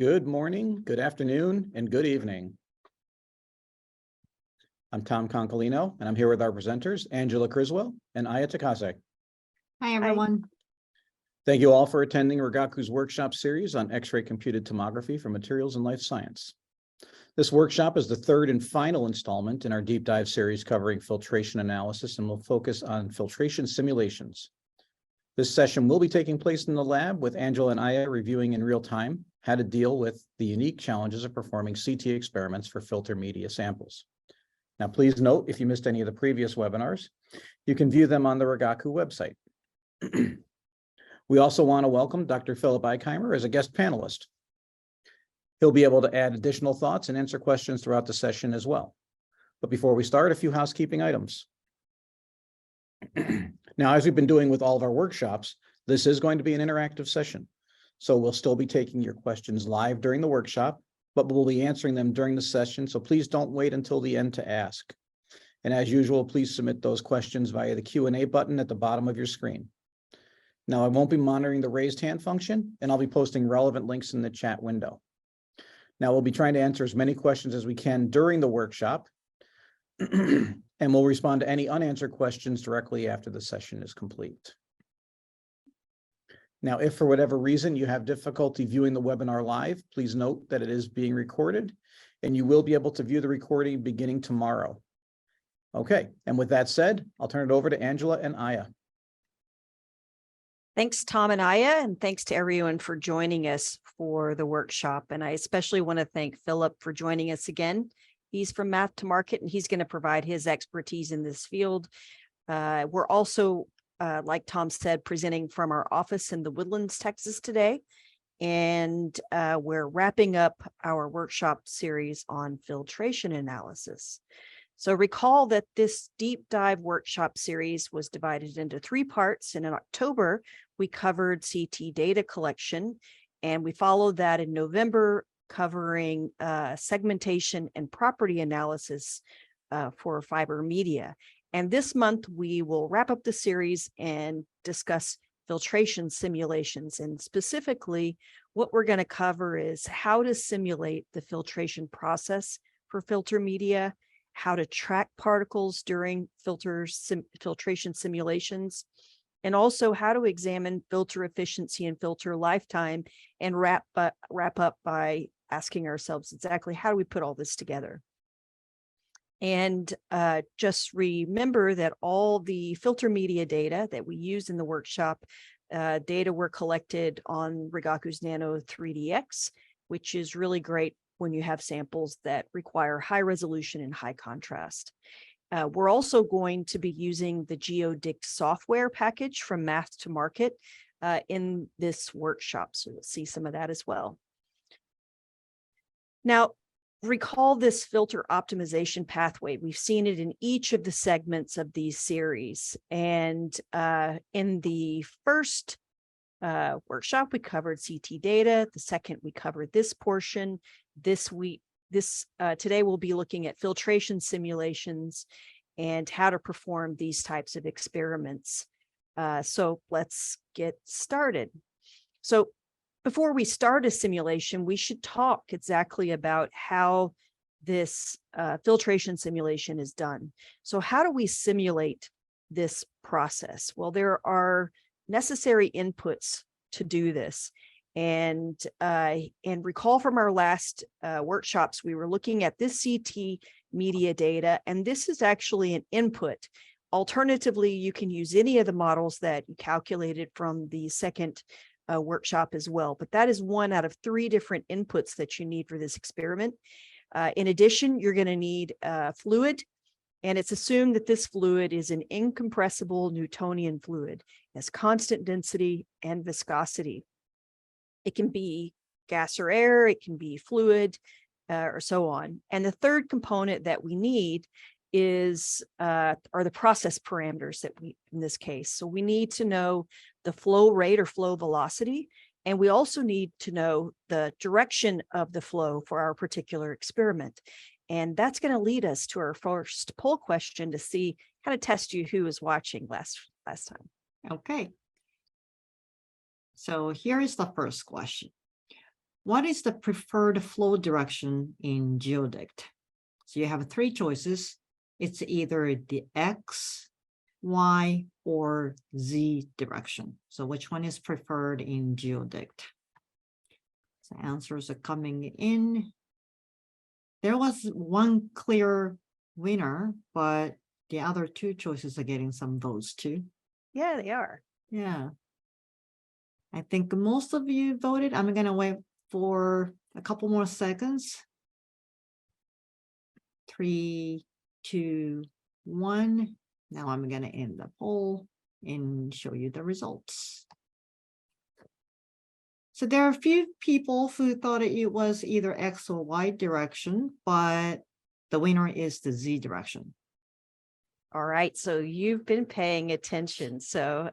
Good morning, good afternoon, and good evening. I'm Tom Concolino, and I'm here with our presenters, Angela Criswell and Aya Takase. Hi, everyone. Thank you all for attending Rigaku's workshop series on X-ray computed tomography for materials and life science. This workshop is the third and final installment in our deep dive series covering filtration analysis and will focus on filtration simulations. This session will be taking place in the lab with Angela and Aya reviewing in real time how to deal with the unique challenges of performing CT experiments for filter media samples. Now, please note, if you missed any of the previous webinars, you can view them on the Rigaku website. We also want to welcome Dr. Philip Eichheimer as a guest panelist. He'll be able to add additional thoughts and answer questions throughout the session as well. But before we start, a few housekeeping items. Now, as we've been doing with all of our workshops, this is going to be an interactive session. So we'll still be taking your questions live during the workshop, but we'll be answering them during the session. So please don't wait until the end to ask. And as usual, please submit those questions via the Q&A button at the bottom of your screen. Now, I won't be monitoring the raised hand function, and I'll be posting relevant links in the chat window. Now, we'll be trying to answer as many questions as we can during the workshop, and we'll respond to any unanswered questions directly after the session is complete. Now, if for whatever reason you have difficulty viewing the webinar live, please note that it is being recorded, and you will be able to view the recording beginning tomorrow. Okay, and with that said, I'll turn it over to Angela and Aya. Thanks, Tom and Aya, and thanks to everyone for joining us for the workshop. And I especially want to thank Philip for joining us again. He's from Math to Market, and he's going to provide his expertise in this field. We're also, like Tom said, presenting from our office in the Woodlands, Texas today. And we're wrapping up our workshop series on filtration analysis. So recall that this deep dive workshop series was divided into 3 parts. And in October, we covered CT data collection, and we followed that in November, covering segmentation and property analysis for fiber media. And this month, we will wrap up the series and discuss filtration simulations. And specifically, what we're going to cover is how to simulate the filtration process for filter media, how to track particles during filtration simulations, and also how to examine filter efficiency and filter lifetime, and wrap up by asking ourselves exactly how do we put all this together. And just remember that all the filter media data that we use in the workshop, data were collected on Rigaku's Nano 3DX, which is really great when you have samples that require high resolution and high contrast. We're also going to be using the GeoDict software package from Math to Market in this workshop, so you'll see some of that as well. Now, recall this filter optimization pathway. We've seen it in each of the segments of these series. And in the first workshop, we covered CT data. The second, we covered this portion. Today we'll be looking at filtration simulations and how to perform these types of experiments. So let's get started. So before we start a simulation, we should talk exactly about how this filtration simulation is done. So how do we simulate this process? Well, there are necessary inputs to do this. And recall from our last workshops, we were looking at this CT media data, and this is actually an input. Alternatively, you can use any of the models that you calculated from the second workshop as well, but that is 1 out of 3 different inputs that you need for this experiment. In addition, you're going to need fluid, and it's assumed that this fluid is an incompressible Newtonian fluid, has constant density and viscosity. It can be gas or air, it can be fluid, or so on. And the third component that we need are the process parameters that we, in this case. So we need to know the flow rate or flow velocity, and we also need to know the direction of the flow for our particular experiment. And that's going to lead us to our first poll question to see, kind of test you who was watching last time. Okay. So here is the first question. What is the preferred flow direction in geodict? So you have three choices. It's either the X, Y, or Z direction. So which one is preferred in geodict? So answers are coming in. There was one clear winner, but the other two choices are getting some votes too. Yeah, they are. Yeah. I think most of you voted. I'm going to wait for a couple more seconds. 3, 2, 1. Now I'm going to end the poll and show you the results. So there are a few people who thought it was either X or Y direction, but the winner is the Z direction. All right, so you've been paying attention. So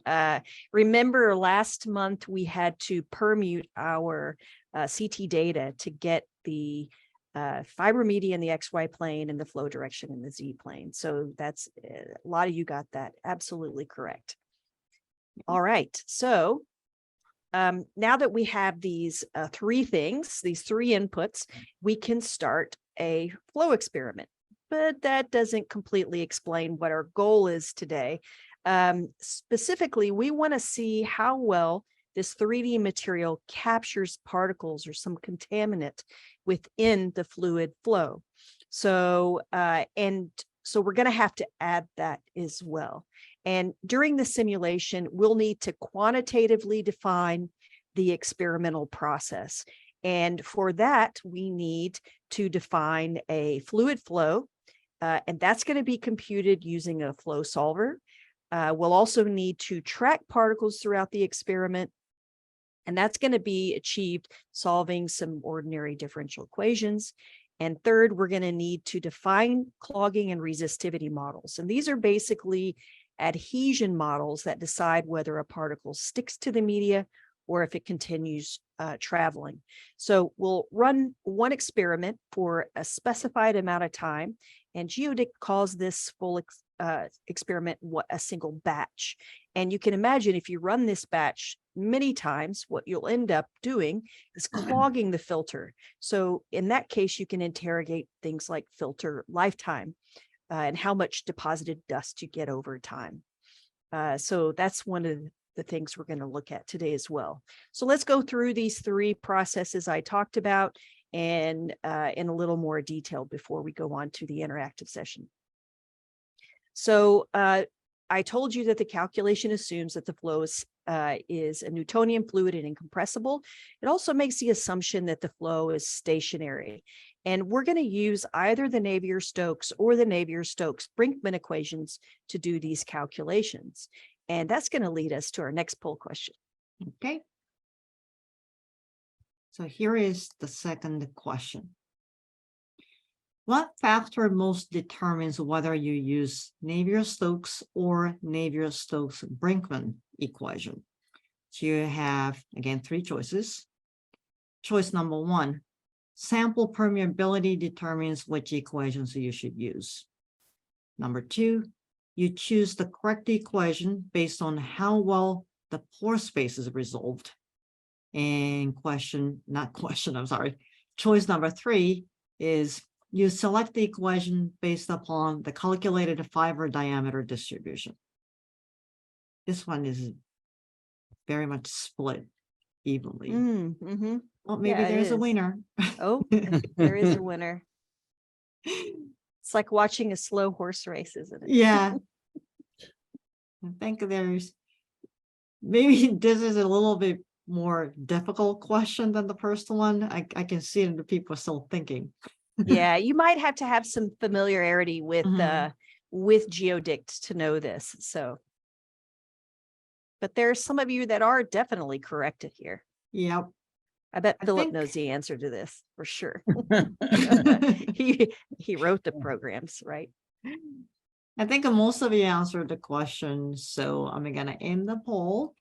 remember last month we had to permute our CT data to get the fiber media in the XY plane and the flow direction in the Z plane. So that's a lot of you got that absolutely correct. All right, so now that we have these three things, these three inputs, we can start a flow experiment. But that doesn't completely explain what our goal is today. Specifically, we want to see how well this 3D material captures particles or some contaminant within the fluid flow. So, so we're going to have to add that as well. And during the simulation, we'll need to quantitatively define the experimental process. And for that, we need to define a fluid flow. And that's going to be computed using a flow solver. We'll also need to track particles throughout the experiment. And that's going to be achieved solving some ordinary differential equations. And third, we're going to need to define clogging and resistivity models. And these are basically adhesion models that decide whether a particle sticks to the media or if it continues traveling. So we'll run one experiment for a specified amount of time, and Geodict calls this full experiment a single batch. And you can imagine if you run this batch many times, what you'll end up doing is clogging the filter. So in that case, you can interrogate things like filter lifetime and how much deposited dust you get over time. So that's one of the things we're going to look at today as well. So let's go through these three processes I talked about and in a little more detail before we go on to the interactive session. So I told you that the calculation assumes that the flow is a Newtonian fluid and incompressible. It also makes the assumption that the flow is stationary. And we're going to use either the Navier-Stokes or the Navier-Stokes-Brinkman equations to do these calculations. And that's going to lead us to our next poll question. Okay. So here is the second question. What factor most determines whether you use Navier-Stokes or Navier-Stokes-Brinkman equation? So you have, again, three choices. Choice number one, sample permeability determines which equations you should use. Number two, you choose the correct equation based on how well the pore space is resolved. And choice number three is you select the equation based upon the calculated fiber diameter distribution. This one is very much split evenly. Mm-hmm. Well, maybe Yeah, there's a winner. Oh, there is a winner. It's like watching a slow horse race, isn't it? Yeah. I think there's maybe this is a little bit more difficult question than the first one. I can see it in the people still thinking. Yeah, you might have to have some familiarity with Geodict to know this. So, but there are some of you that are definitely corrected here. Yep. I bet Philip think- knows the answer to this for sure. He wrote the programs, right? I think most of you answered the question, so I'm going to end the poll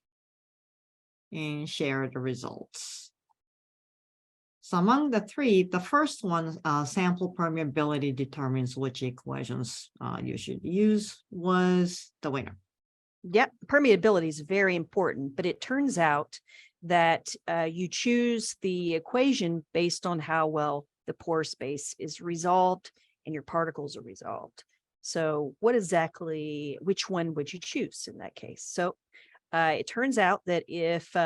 and share the results. So among the three, the first one, sample permeability determines which equations you should use, was the winner. Yep, permeability is very important, but it turns out that you choose the equation based on how well the pore space is resolved and your particles are resolved. So which one would you choose in that case? So it turns out that if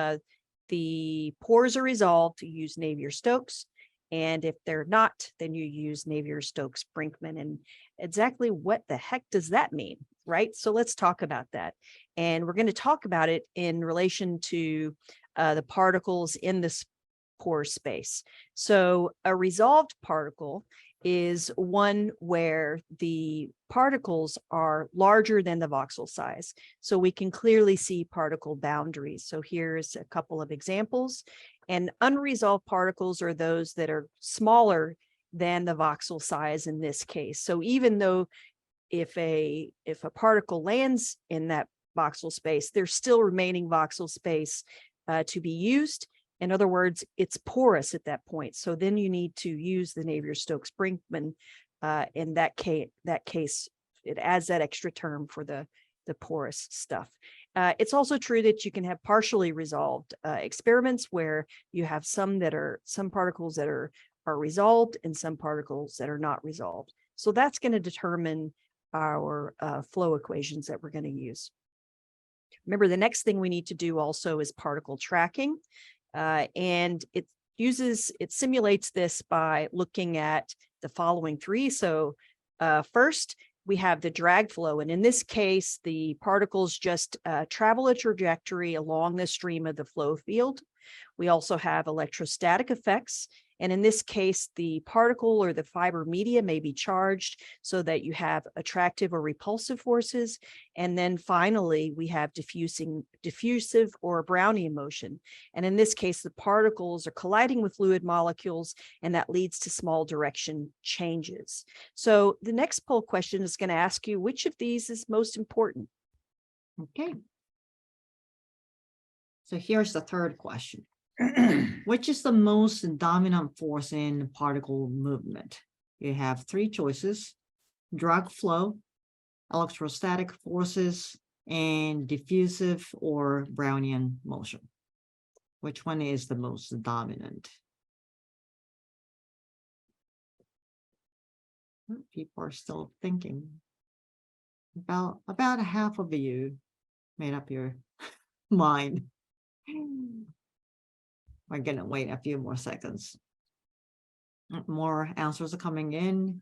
the pores are resolved, you use Navier-Stokes. And if they're not, then you use Navier-Stokes-Brinkmann. And exactly what the heck does that mean, right? So let's talk about that. And we're going to talk about it in relation to the particles in this pore space. So a resolved particle is one where the particles are larger than the voxel size. So we can clearly see particle boundaries. So here's a couple of examples. And unresolved particles are those that are smaller than the voxel size in this case. So even though if a particle lands in that voxel space, there's still remaining voxel space to be used. In other words, it's porous at that point. So then you need to use the Navier-Stokes-Brinkmann. In that case, it adds that extra term for the porous stuff. It's also true that you can have partially resolved experiments where you have some particles that are resolved and some particles that are not resolved. So that's going to determine our flow equations that we're going to use. Remember, the next thing we need to do also is particle tracking. And it simulates this by looking at the following three. So first, we have the drag flow. And in this case, the particles just travel a trajectory along the stream of the flow field. We also have electrostatic effects. And in this case, the particle or the fiber media may be charged so that you have attractive or repulsive forces. And then finally, we have diffusive or Brownian motion. And in this case, the particles are colliding with fluid molecules, and that leads to small direction changes. So the next poll question is going to ask you, which of these is most important? Okay. So here's the third question. Which is the most dominant force in particle movement? You have three choices: drag flow, electrostatic forces, and diffusive or Brownian motion. Which one is the most dominant? People are still thinking. About half of you made up your mind. We're gonna wait a few more seconds. More answers are coming in.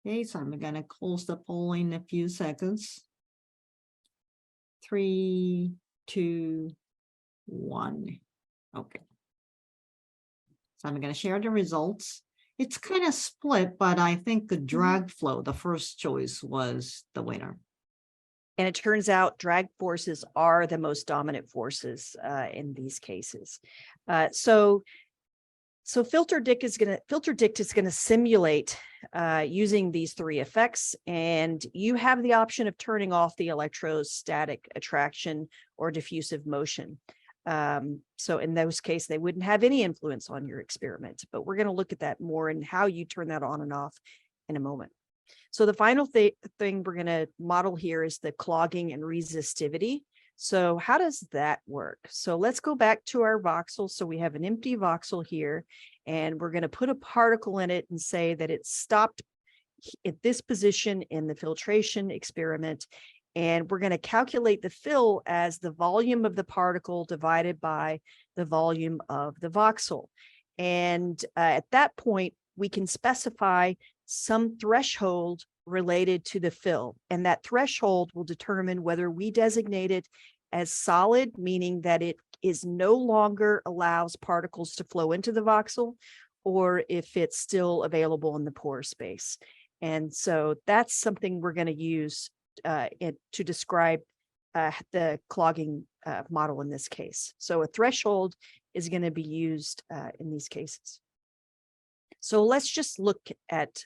Okay, so I'm gonna close the poll in a few seconds. 3, 2, 1. Okay. So I'm gonna share the results. It's kind of split, but I think the drag flow, the first choice, was the winner. And it turns out drag forces are the most dominant forces in these cases. So FilterDict is going to simulate using these three effects, and you have the option of turning off the electrostatic attraction or diffusive motion. So in those cases, they wouldn't have any influence on your experiment, but we're going to look at that more and how you turn that on and off in a moment. So the final thing we're going to model here is the clogging and resistivity. So how does that work? So let's go back to our voxel. So we have an empty voxel here, and we're going to put a particle in it and say that it stopped at this position in the filtration experiment. And we're going to calculate the fill as the volume of the particle divided by the volume of the voxel. And at that point, we can specify some threshold related to the fill. And that threshold will determine whether we designate it as solid, meaning that it is no longer allows particles to flow into the voxel, or if it's still available in the pore space. And so that's something we're going to use to describe the clogging model in this case. So a threshold is going to be used in these cases. So let's just look at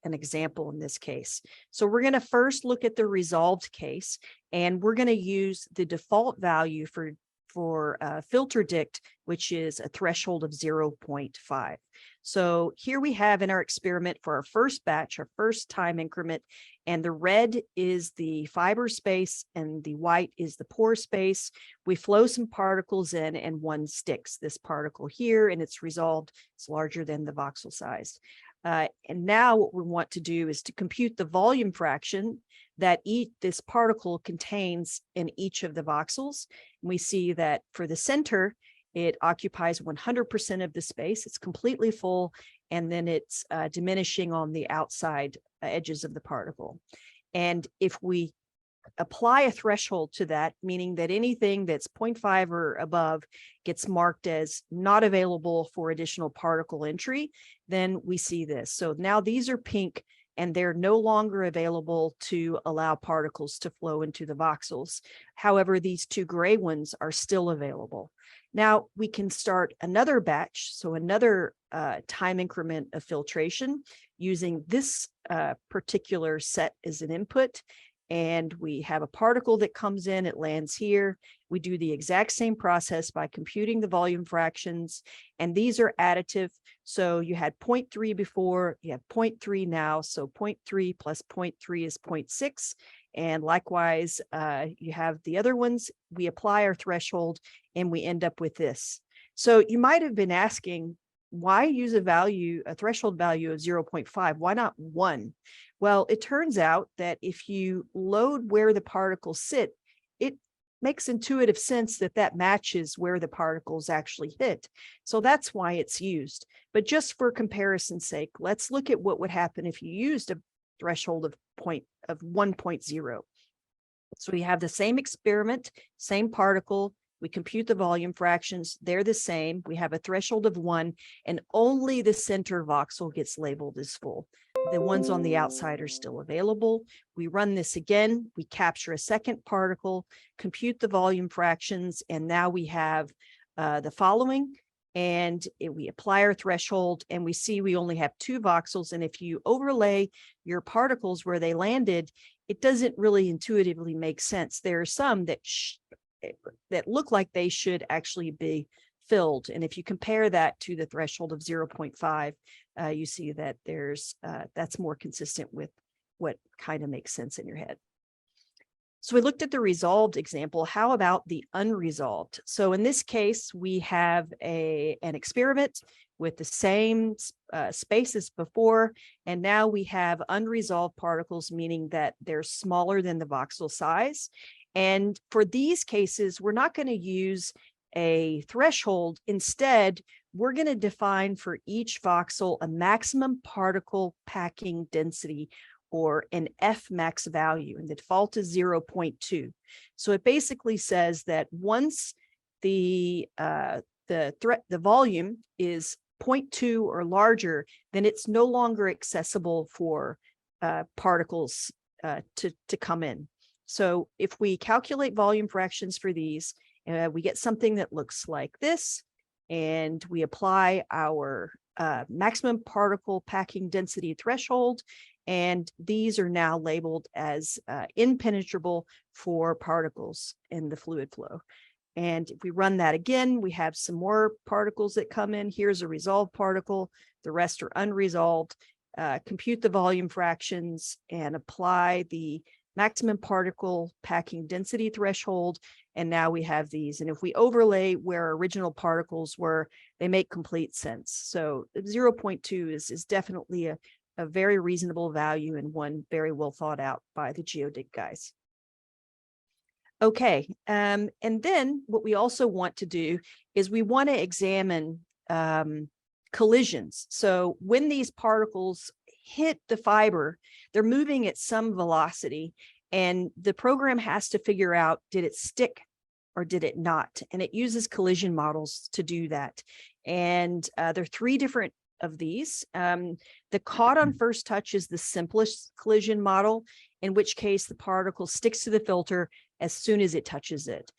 an example in this case. So we're going to first look at the resolved case, and we're going to use the default value for FilterDict, which is a threshold of 0.5. So here we have in our experiment for our first batch, our first time increment, And the red is the fiber space and the white is the pore space. We flow some particles in and one sticks. This particle here, and it's resolved. It's larger than the voxel size. And now what we want to do is to compute the volume fraction that this particle contains in each of the voxels. And we see that for the center, it occupies 100% of the space. It's completely full, and then it's diminishing on the outside edges of the particle. And if we apply a threshold to that, meaning that anything that's 0.5 or above gets marked as not available for additional particle entry, then we see this. So now these are pink and they're no longer available to allow particles to flow into the voxels. However, these two gray ones are still available. Now we can start another batch, so another time increment of filtration using this particular set as an input. And we have a particle that comes in, it lands here. We do the exact same process by computing the volume fractions, and these are additive. So you had 0.3 before, you have 0.3 now. So 0.3 plus 0.3 is 0.6. And likewise, you have the other ones. We apply our threshold and we end up with this. So you might have been asking, why use a threshold value of 0.5? Why not 1? Well, it turns out that if you load where the particles sit, it makes intuitive sense that that matches where the particles actually hit. So that's why it's used. But just for comparison's sake, let's look at what would happen if you used a threshold of 1.0. So we have the same experiment, same particle. We compute the volume fractions. They're the same. We have a threshold of 1, and only the center voxel gets labeled as full. The ones on the outside are still available. We run this again. We capture a second particle, compute the volume fractions, and now we have the following. And we apply our threshold, and we see we only have 2 voxels. And if you overlay your particles where they landed, it doesn't really intuitively make sense. There are some that look like they should actually be filled. And if you compare that to the threshold of 0.5, you see that that's more consistent with what kind of makes sense in your head. So we looked at the resolved example. How about the unresolved? So in this case, we have an experiment with the same space as before, and now we have unresolved particles, meaning that they're smaller than the voxel size. And for these cases, we're not going to use a threshold. Instead, we're going to define for each voxel a maximum particle packing density, or an F max value, and the default is 0.2. So it basically says that once the volume is 0.2 or larger, then it's no longer accessible for particles to come in. So if we calculate volume fractions for these, we get something that looks like this, and we apply our maximum particle packing density threshold, and these are now labeled as impenetrable for particles in the fluid flow. And if we run that again, we have some more particles that come in. Here's a resolved particle. The rest are unresolved. Compute the volume fractions and apply the maximum particle packing density threshold. And now we have these. And if we overlay where original particles were, they make complete sense. So 0.2 is definitely a very reasonable value, and one very well thought out by the geodig guys. Okay, and then what we also want to do is we want to examine collisions. So when these particles hit the fiber, they're moving at some velocity, and the program has to figure out, did it stick or did it not? And it uses collision models to do that. And there are 3 different of these. The caught on first touch is the simplest collision model, in which case the particle sticks to the filter as soon as it touches it.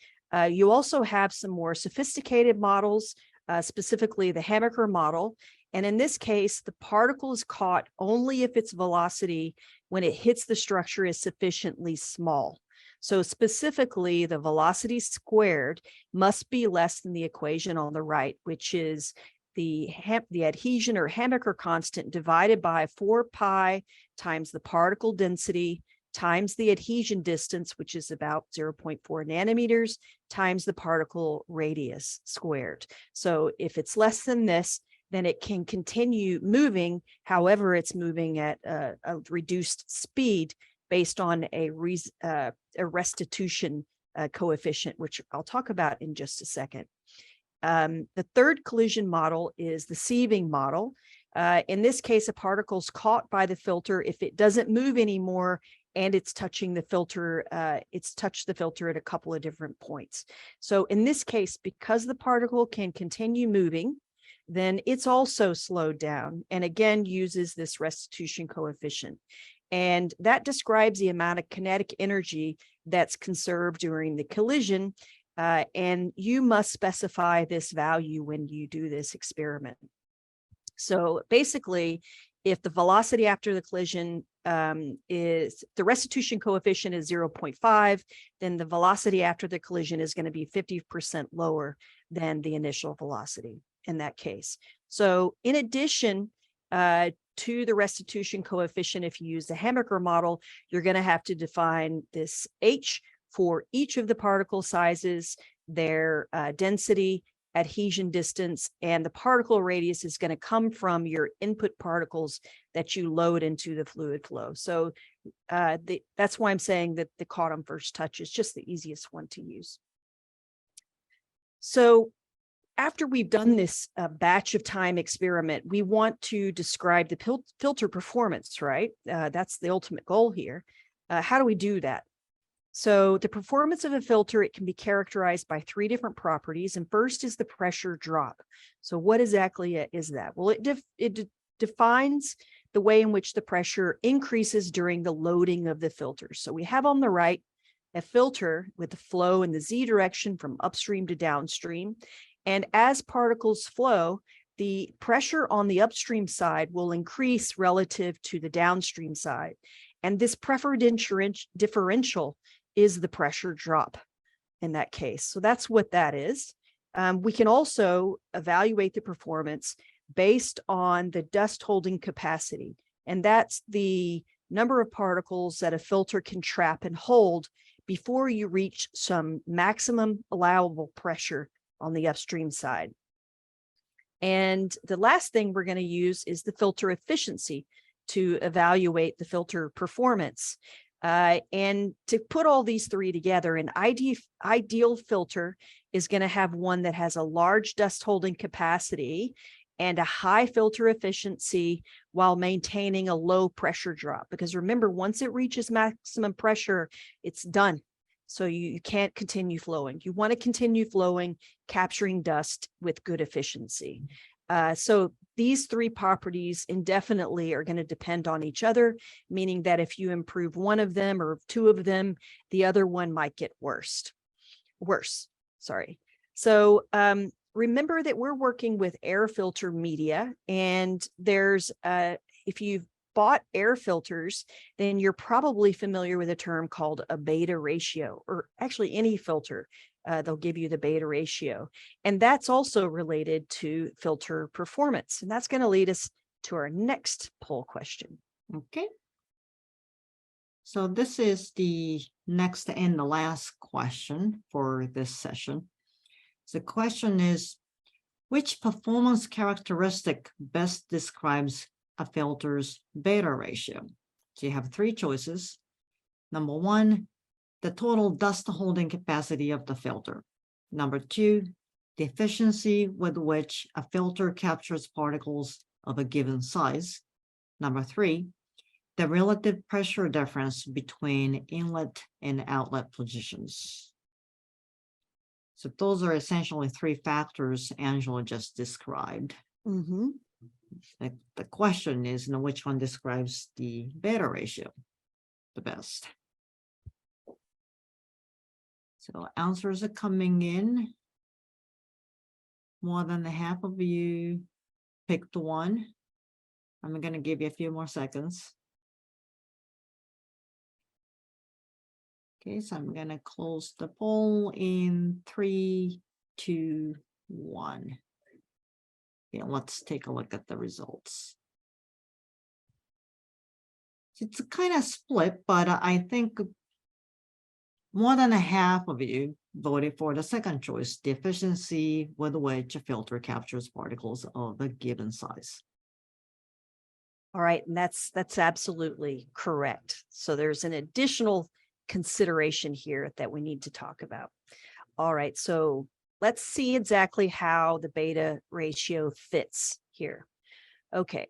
You also have some more sophisticated models, specifically the Hammaker model. And in this case, the particle is caught only if its velocity when it hits the structure is sufficiently small. So specifically, the velocity squared must be less than the equation on the right, which is the adhesion or Hamaker constant divided by 4 pi times the particle density times the adhesion distance, which is about 0.4 nanometers, times the particle radius squared. So if it's less than this, then it can continue moving. However, it's moving at a reduced speed based on a restitution coefficient, which I'll talk about in just a second. The third collision model is the sieving model. In this case, a particle's caught by the filter. If it doesn't move anymore and it's touching the filter, it's touched the filter at a couple of different points. So in this case, because the particle can continue moving, then it's also slowed down, and again uses this restitution coefficient. And that describes the amount of kinetic energy that's conserved during the collision. And you must specify this value when you do this experiment. So basically, if the velocity after the collision is the restitution coefficient is 0.5, then the velocity after the collision is going to be 50% lower than the initial velocity in that case. So in addition to the restitution coefficient, if you use the Hamaker model, you're going to have to define this H for each of the particle sizes, their density, adhesion distance, and the particle radius is going to come from your input particles that you load into the fluid flow. So that's why I'm saying that the caught on first touch is just the easiest one to use. So after we've done this batch of time experiment, we want to describe the filter performance, right? That's the ultimate goal here. How do we do that? So the performance of a filter, it can be characterized by 3 different properties. And first is the pressure drop. So what exactly is that? Well, it defines the way in which the pressure increases during the loading of the filter. So we have on the right a filter with the flow in the Z direction from upstream to downstream. And as particles flow, the pressure on the upstream side will increase relative to the downstream side. And this preferential differential is the pressure drop in that case. So that's what that is. We can also evaluate the performance based on the dust holding capacity. And that's the number of particles that a filter can trap and hold before you reach some maximum allowable pressure on the upstream side. And the last thing we're going to use is the filter efficiency to evaluate the filter performance. And to put all these 3 together, an ideal filter is going to have one that has a large dust holding capacity and a high filter efficiency while maintaining a low pressure drop. Because remember, once it reaches maximum pressure, it's done. So you can't continue flowing. You want to continue flowing, capturing dust with good efficiency. So these 3 properties indefinitely are going to depend on each other, meaning that if you improve one of them or 2 of them, the other one might get worse. So remember that we're working with air filter media, and there's if you've bought air filters, then you're probably familiar with a term called a beta ratio, or actually any filter. They'll give you the beta ratio. And that's also related to filter performance. And that's going to lead us to our next poll question. Okay. So this is the next and the last question for this session. The question is, which performance characteristic best describes a filter's beta ratio? So you have 3 choices. Number 1, the total dust holding capacity of the filter. Number 2, the efficiency with which a filter captures particles of a given size. Number 3, the relative pressure difference between inlet and outlet positions. So those are essentially 3 factors Angela just described. Mm-hmm. The question is, which one describes the beta ratio the best? So answers are coming in. More than half of you picked one. I'm going to give you a few more seconds. Okay, so I'm going to close the poll in 3, 2, 1. Yeah, let's take a look at the results. It's kind of split, but I think more than a half of you voted for the second choice, the efficiency with which a filter captures particles of a given size. All right, and that's absolutely correct. So there's an additional consideration here that we need to talk about. All right, so let's see exactly how the beta ratio fits here. Okay,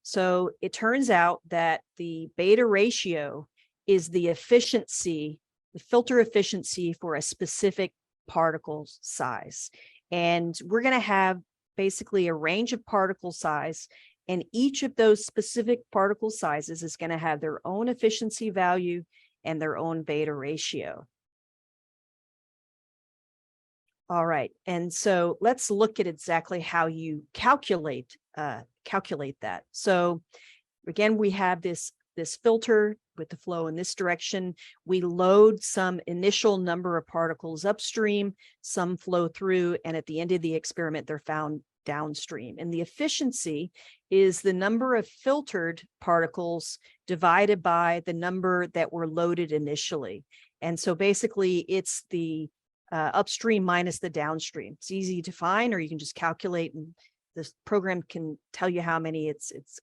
so it turns out that the beta ratio is the efficiency, the filter efficiency for a specific particle size. And we're going to have basically a range of particle size, and each of those specific particle sizes is going to have their own efficiency value and their own beta ratio. All right, and so let's look at exactly how you calculate that. So again, we have this filter with the flow in this direction. We load some initial number of particles upstream, some flow through, and at the end of the experiment, they're found downstream. And the efficiency is the number of filtered particles divided by the number that were loaded initially. And so basically it's the upstream minus the downstream. It's easy to find, or you can just calculate, and this program can tell you how many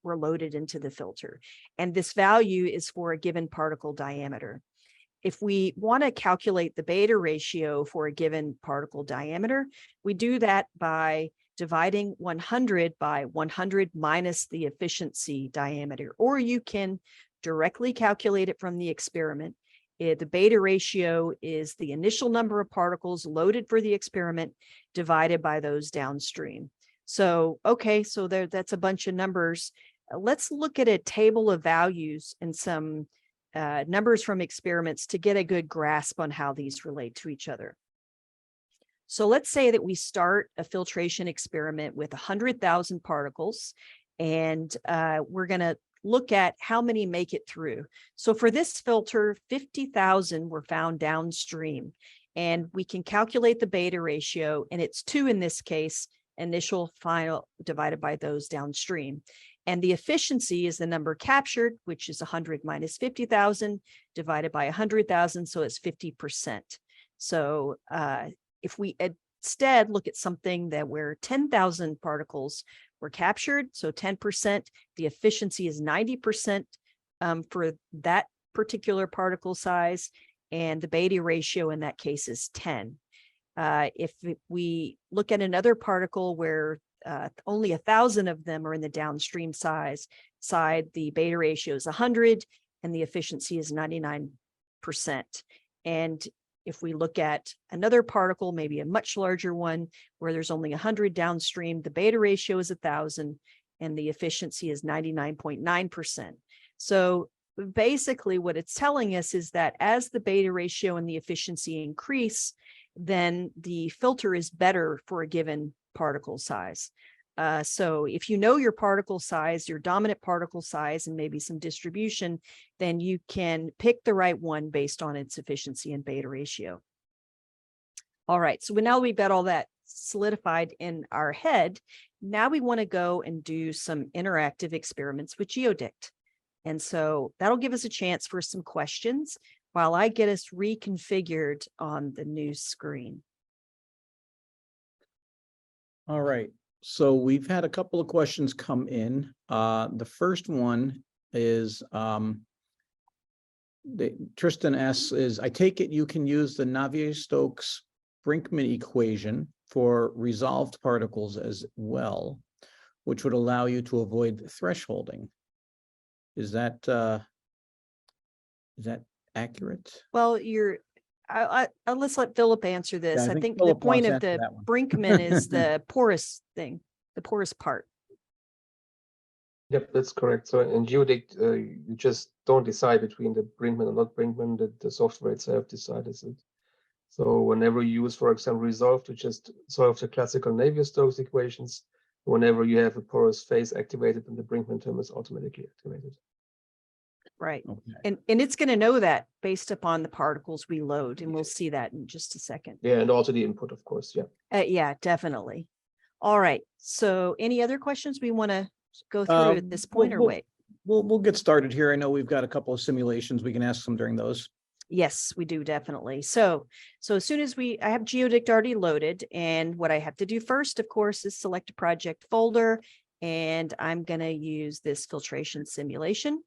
were loaded into the filter. And this value is for a given particle diameter. If we want to calculate the beta ratio for a given particle diameter, we do that by dividing 100 by 100 minus the efficiency diameter, or you can directly calculate it from the experiment. The beta ratio is the initial number of particles loaded for the experiment divided by those downstream. So, okay, so that's a bunch of numbers. Let's look at a table of values and some numbers from experiments to get a good grasp on how these relate to each other. So let's say that we start a filtration experiment with 100,000 particles, and we're going to look at how many make it through. So for this filter, 50,000 were found downstream, and we can calculate the beta ratio, and it's 2 in this case, initial, final divided by those downstream. And the efficiency is the number captured, which is 100 minus 50,000 divided by 100,000, so it's 50%. So if we instead look at something that where 10,000 particles were captured, so 10%, the efficiency is 90% for that particular particle size, and the beta ratio in that case is 10. If we look at another particle where only 1,000 of them are in the downstream side, the beta ratio is 100 and the efficiency is 99%. And if we look at another particle, maybe a much larger one where there's only 100 downstream, the beta ratio is 1,000 and the efficiency is 99.9%. So basically what it's telling us is that as the beta ratio and the efficiency increase, then the filter is better for a given particle size. So if you know your particle size, your dominant particle size, and maybe some distribution, then you can pick the right one based on its efficiency and beta ratio. All right, so now we've got all that solidified in our head. Now we want to go and do some interactive experiments with GeoDict. And so that'll give us a chance for some questions while I get us reconfigured on the new screen. All right. So we've had a couple of questions come in. The first one is Tristan asks is, I take it you can use the Navier-Stokes-Brinkman equation for resolved particles as well, which would allow you to avoid thresholding. Is that accurate? Well, let's let Philip answer this. Yeah, I think Philip the point wants of to answer the that one. Brinkman is the porous thing, the porous part. Yep, that's correct. So in GeoDict, you just don't decide between the Brinkman and not Brinkman, the software itself decides it. So whenever you use, for example, resolve to just solve the classical Navier-Stokes equations, whenever you have a porous phase activated, then the Brinkman term is automatically activated. Right. Okay. And it's going to know that based upon the particles we load, and we'll see that in just a second. Yeah, and also the input, of course. Yeah. Yeah, definitely. All right. So any other questions we want to go through at this point or wait? We'll get started here. I know we've got a couple of simulations. We can ask them during those. Yes, we do definitely. So as soon as I have Geodict already loaded, and what I have to do first, of course, is select a project folder, and I'm going to use this filtration simulation.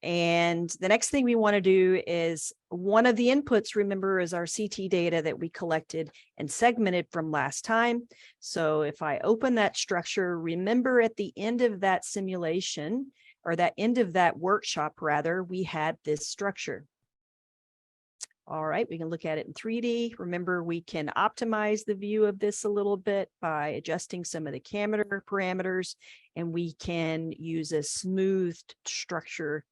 And the next thing we want to do is one of the inputs, remember, is our CT data that we collected and segmented from last time. So if I open that structure, remember at the end of that simulation, or that end of that workshop, rather, we had this structure. All right, we can look at it in 3D. Remember, we can optimize the view of this a little bit by adjusting some of the camera parameters, and we can use a smoothed structure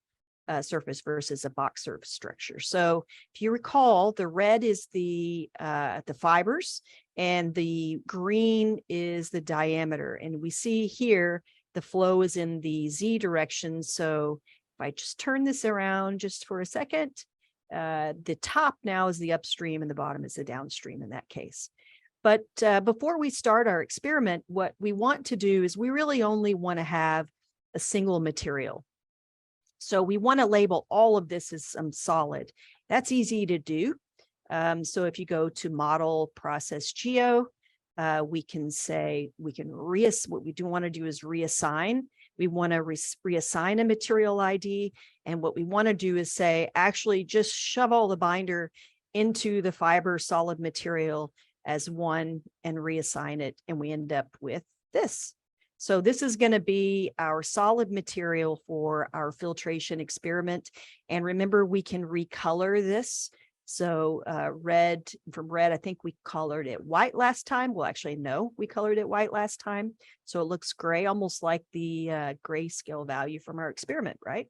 surface versus a box surface structure. So if you recall, the red is the fibers and the green is the diameter. And we see here the flow is in the Z direction. So if I just turn this around just for a second, the top now is the upstream and the bottom is the downstream in that case. But before we start our experiment, what we want to do is we really only want to have a single material. So we want to label all of this as some solid. That's easy to do. So if you go to model process geo, we can say what we do want to do is reassign. We want to reassign a material ID. And what we want to do is say, actually just shove all the binder into the fiber solid material as one and reassign it. And we end up with this. So this is going to be our solid material for our filtration experiment. And remember, we can recolor this. So from red, I think we colored it white last time. Well, actually, no, we colored it white last time. So it looks gray, almost like the grayscale value from our experiment, right?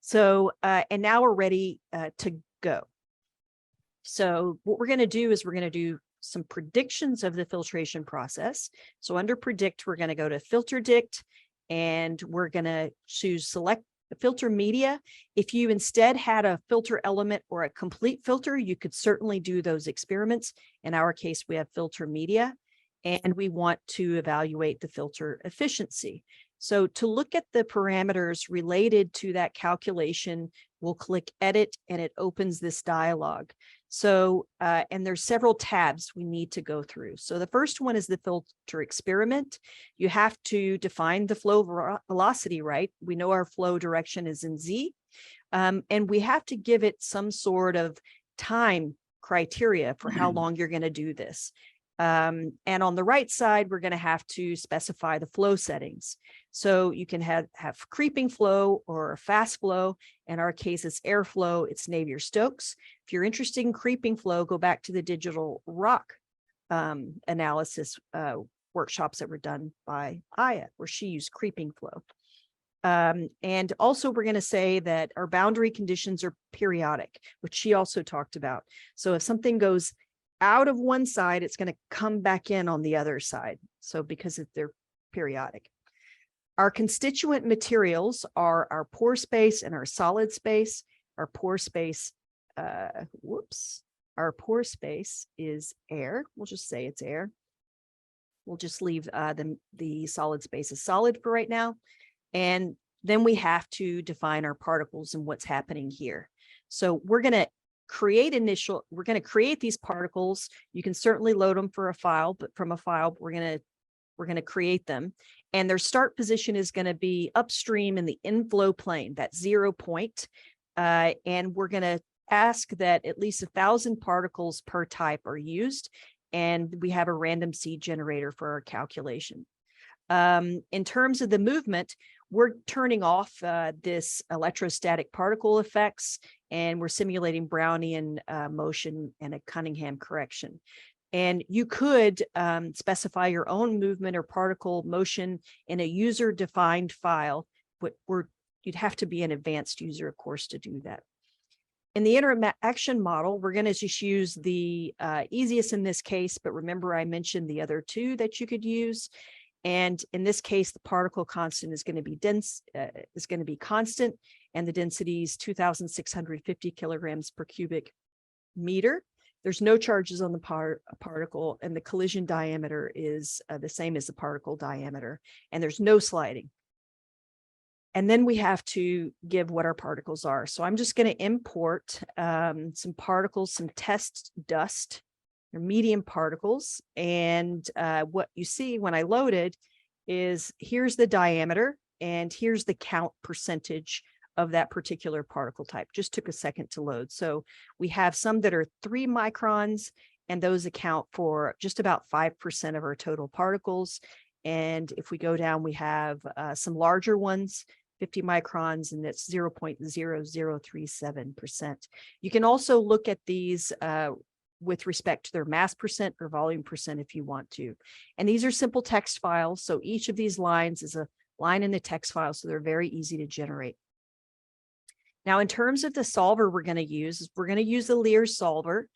So, and now we're ready to go. So what we're going to do is we're going to do some predictions of the filtration process. So under predict, we're going to go to filterdict, and we're going to choose select the filter media. If you instead had a filter element or a complete filter, you could certainly do those experiments. In our case, we have filter media, and we want to evaluate the filter efficiency. So to look at the parameters related to that calculation, we'll click edit, and it opens this dialog. So, and there's several tabs we need to go through. So the first one is the filter experiment. You have to define the flow velocity, right? We know our flow direction is in Z, and we have to give it some sort of time criteria for how long you're going to do this. And on the right side, we're going to have to specify the flow settings. So you can have creeping flow or fast flow. In our case, it's airflow, it's Navier-Stokes. If you're interested in creeping flow, go back to the digital rock analysis workshops that were done by Aya, where she used creeping flow. And also we're going to say that our boundary conditions are periodic, which she also talked about. So if something goes out of one side, it's going to come back in on the other side. So because they're periodic. Our constituent materials are our pore space and our solid space. Our pore space, our pore space is air. We'll just say it's air. We'll just leave the solid space as solid for right now. And then we have to define our particles and what's happening here. So we're going to create these particles. You can certainly load them for a file, but from a file, we're going to create them. And their start position is going to be upstream in the inflow plane, that 0 point. And we're going to ask that at least 1,000 particles per type are used. And we have a random seed generator for our calculation. In terms of the movement, we're turning off this electrostatic particle effects, and we're simulating Brownian motion and a Cunningham correction. And you could specify your own movement or particle motion in a user-defined file, but you'd have to be an advanced user, of course, to do that. In the interaction model, we're going to just use the easiest in this case, but remember I mentioned the other two that you could use. And in this case, the particle constant is going to be constant, and the density is 2,650 kilograms per cubic meter. There's no charges on the particle, and the collision diameter is the same as the particle diameter, and there's no sliding. And then we have to give what our particles are. So I'm just going to import some particles, some test dust, or medium particles. And what you see when I loaded is here's the diameter and here's the count percentage of that particular particle type. Just took a second to load. So we have some that are 3 microns, and those account for just about 5% of our total particles. And if we go down, we have some larger ones, 50 microns, and that's 0.0037%. You can also look at these with respect to their mass percent or volume percent if you want to. And these are simple text files. So each of these lines is a line in the text file, so they're very easy to generate. Now, in terms of the solver we're going to use the Lear solver,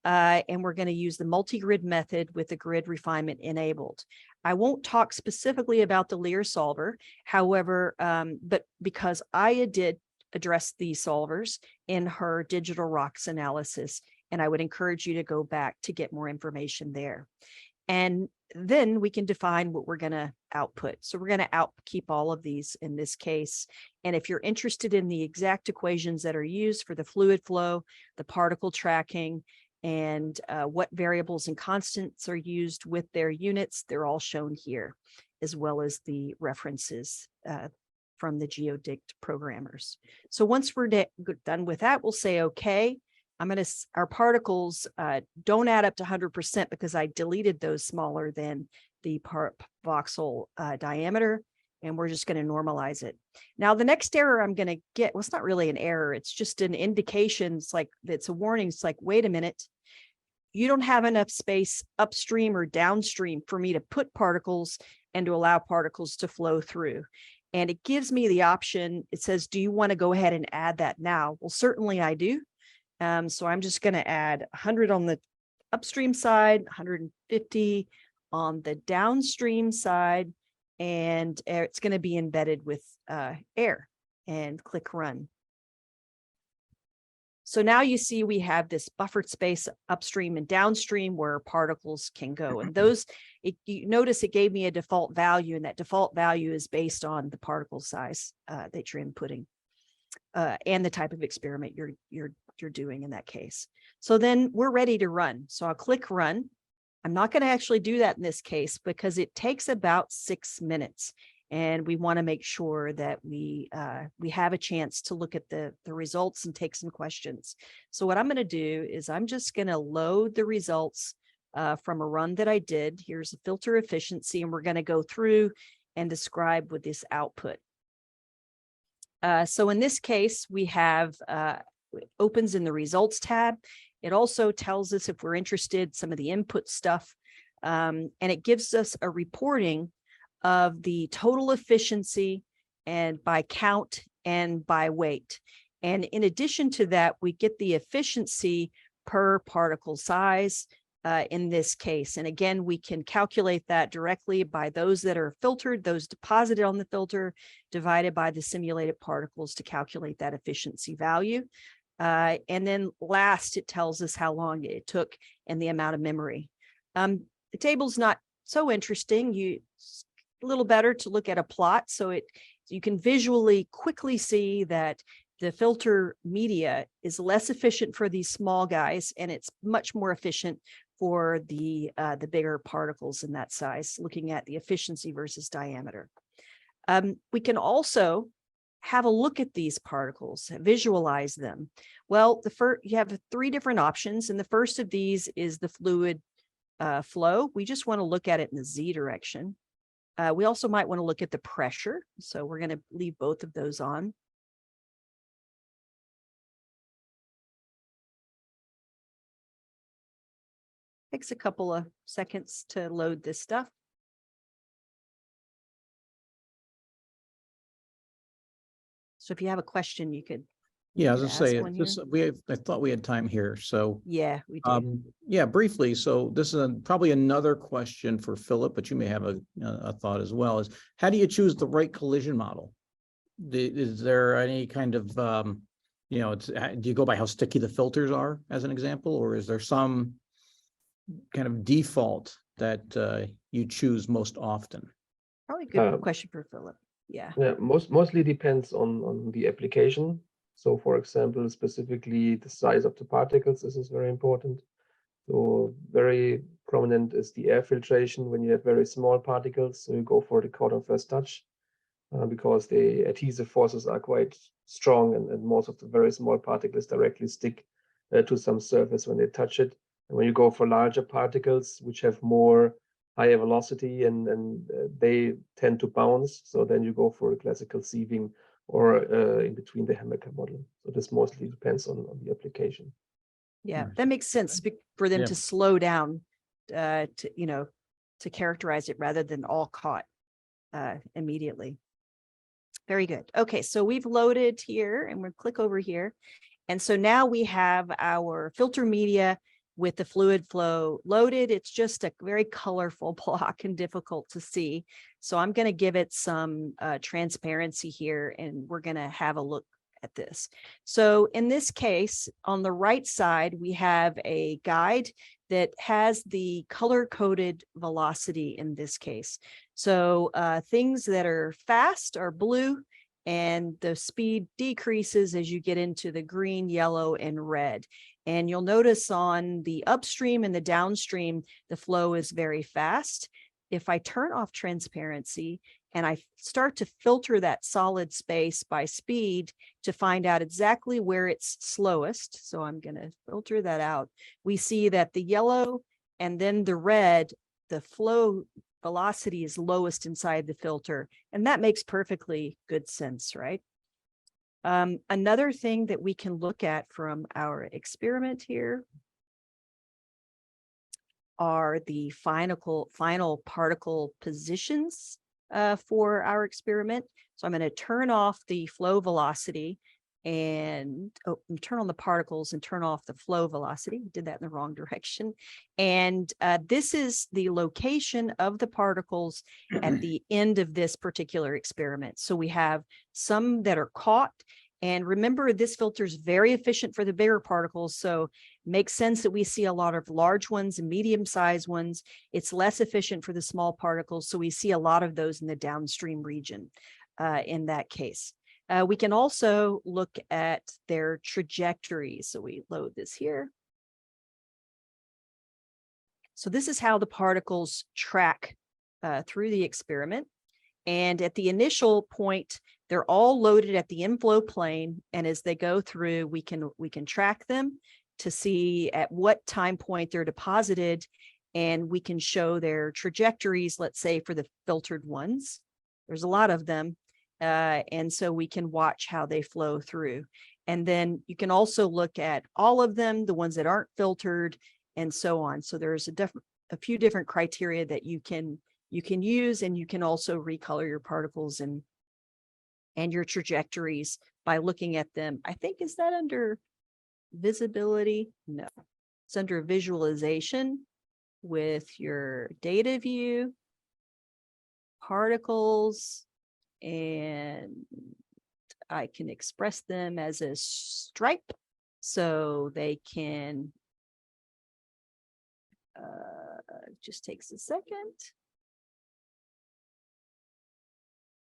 and we're going to use the multi-grid method with the grid refinement enabled. I won't talk specifically about the Lear solver, however, but because Aya did address these solvers in her digital rocks analysis, and I would encourage you to go back to get more information there. And then we can define what we're going to output. So we're going to keep all of these in this case. And if you're interested in the exact equations that are used for the fluid flow, the particle tracking, and what variables and constants are used with their units, they're all shown here, as well as the references from the GeoDict programmers. So once we're done with that, we'll say, okay, our particles don't add up to 100% because I deleted those smaller than the voxel diameter, and we're just going to normalize it. Now, the next error I'm going to get, well, it's not really an error. It's just an indication. It's a warning. It's like, wait a minute, you don't have enough space upstream or downstream for me to put particles and to allow particles to flow through. And it gives me the option. It says, do you want to go ahead and add that now? Well, certainly I do. So I'm just going to add 100 on the upstream side, 150 on the downstream side, and it's going to be embedded with air, and click run. So now you see we have this buffered space upstream and downstream where particles can go. And those, you notice it gave me a default value, and that default value is based on the particle size that you're inputting and the type of experiment you're doing in that case. So then we're ready to run. So I'll click run. I'm not going to actually do that in this case because it takes about 6 minutes. And we want to make sure that we have a chance to look at the results and take some questions. So what I'm going to do is I'm just going to load the results from a run that I did. Here's the filter efficiency, and we're going to go through and describe with this output. So in this case, we have it opens in the results tab. It also tells us if we're interested, some of the input stuff, and it gives us a reporting of the total efficiency and by count and by weight. And in addition to that, we get the efficiency per particle size in this case. And again, we can calculate that directly by those that are filtered, those deposited on the filter, divided by the simulated particles to calculate that efficiency value. And then last, it tells us how long it took and the amount of memory. The table's not so interesting. It's a little better to look at a plot, so you can visually quickly see that the filter media is less efficient for these small guys, and it's much more efficient for the bigger particles in that size, looking at the efficiency versus diameter. We can also have a look at these particles, visualize them. Well, you have 3 different options, and the first of these is the fluid flow. We just want to look at it in the Z direction. We also might want to look at the pressure, so we're going to leave both of those on. Takes a couple of seconds to load this stuff. So if you have a question, you could. Yeah, as I ask say, one I thought we had time here, so. Yeah, we do. Yeah, briefly. So this is probably another question for Philip, but you may have a thought as well. Is how do you choose the right collision model? Is there any kind of You know, it's, do you go by how sticky the filters are as an example, or is there some kind of default that you choose most often? Probably a good question for Philip. Yeah. Yeah, mostly depends on the application. So for example, specifically the size of the particles, this is very important. So very prominent is the air filtration when you have very small particles. So you go for the caught on first touch because the adhesive forces are quite strong, and most of the very small particles directly stick to some surface when they touch it. And when you go for larger particles, which have more higher velocity and they tend to bounce, so then you go for a classical sieving or in between the Hammaker model. So this mostly depends on the application. Yeah, that makes sense for them Yeah. to slow down, to, you know, to characterize it rather than all caught immediately. Very good. Okay, so we've loaded here and we'll click over here. And so now we have our filter media with the fluid flow loaded. It's just a very colorful block and difficult to see. So I'm going to give it some transparency here, and we're going to have a look at this. So in this case, on the right side, we have a guide that has the color-coded velocity in this case. So things that are fast are blue, and the speed decreases as you get into the green, yellow, and red. And you'll notice on the upstream and the downstream, the flow is very fast. If I turn off transparency and I start to filter that solid space by speed to find out exactly where it's slowest, so I'm going to filter that out, we see that the yellow and then the red, the flow velocity is lowest inside the filter, and that makes perfectly good sense, right? Another thing that we can look at from our experiment here are the final particle positions for our experiment. So I'm going to turn off the flow velocity and turn on the particles and turn off the flow velocity. We did that in the wrong direction. And this is the location of the particles at the end of this particular experiment. So we have some that are caught. And remember, this filter is very efficient for the bigger particles. So it makes sense that we see a lot of large ones and medium-sized ones. It's less efficient for the small particles. So we see a lot of those in the downstream region in that case. We can also look at their trajectories. So we load this here. So this is how the particles track through the experiment. And at the initial point, they're all loaded at the inflow plane. And as they go through, we can track them to see at what time point they're deposited. And we can show their trajectories, let's say for the filtered ones. There's a lot of them. And so we can watch how they flow through. And then you can also look at all of them, the ones that aren't filtered, and so on. So there's a few different criteria that you can use, and you can also recolor your particles and your trajectories by looking at them. I think, is that under visibility? No, it's under visualization with your data view, particles, and I can express them as a stripe so they can, just takes a second.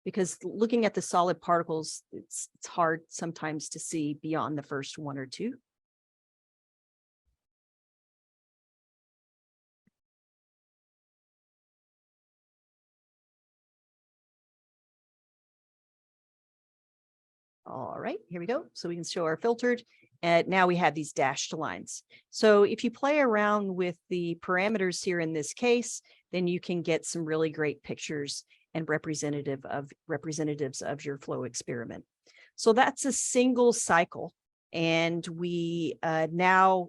Because looking at the solid particles, it's hard sometimes to see beyond the first one or two. All right, here we go. So we can show our filtered, and now we have these dashed lines. So if you play around with the parameters here in this case, then you can get some really great pictures and representatives of your flow experiment. So that's a single cycle. And we now